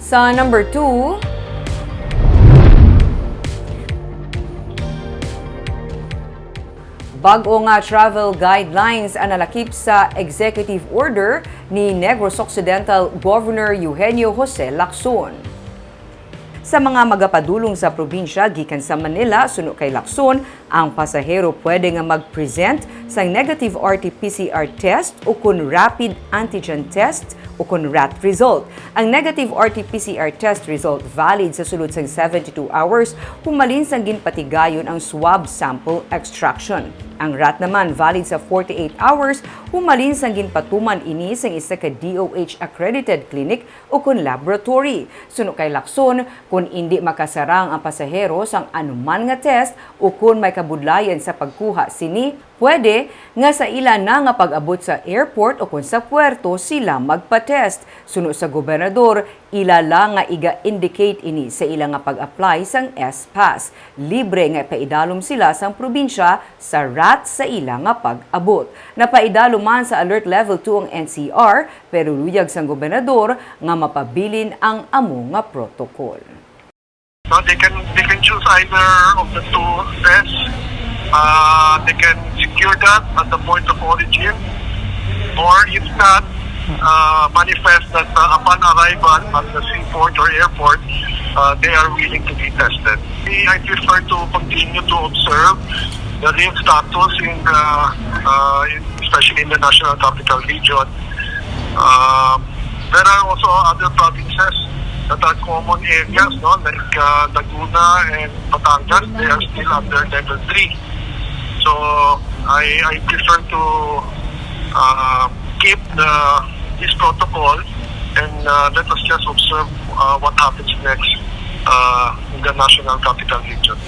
Sa number 2, bago nga travel guidelines ang nalakip sa executive order ni Negros Occidental Governor Eugenio Jose Lacson. Sa mga magapadulong sa probinsya gikan sa Manila suno kay Lacson, ang pasahero pwede nga mag-present sa negative RT-PCR test o kun rapid antigen test o kun RAT result. Ang negative RT-PCR test result valid sa sulod sang 72 hours humalin sang ginpatigayon ang swab sample extraction. Ang RAT naman valid sa 48 hours humalin sang ginpatuman ini sang isa ka DOH accredited clinic o kun laboratory. Suno kay Lacson, kung hindi makasarang ang pasahero sang anuman nga test o kung may kabudlayan sa pagkuha sini, pwede nga sa ila na nga pag-abot sa airport o kung sa puerto sila magpa-test. Suno sa gobernador, ila lang nga iga-indicate ini sa ila nga pag-apply sang S-Pass. Libre nga paidalom sila sang probinsya sa RAT sa ila nga pag-abot. Napaidalo man sa Alert Level 2 ang NCR, pero luyag sang gobernador nga mapabilin ang amo nga protocol. So they can choose either of the two tests. They can secure that at the point of origin, or if not, manifest that upon arrival at the seaport or airport, they are willing to be tested. I prefer to continue to observe the real status especially in the National Capital Region. There are also other provinces that are common areas, no, like Laguna and Batangas. They are still under level 3. So I prefer to keep this protocol and let us just observe what happens next in the National Capital Region.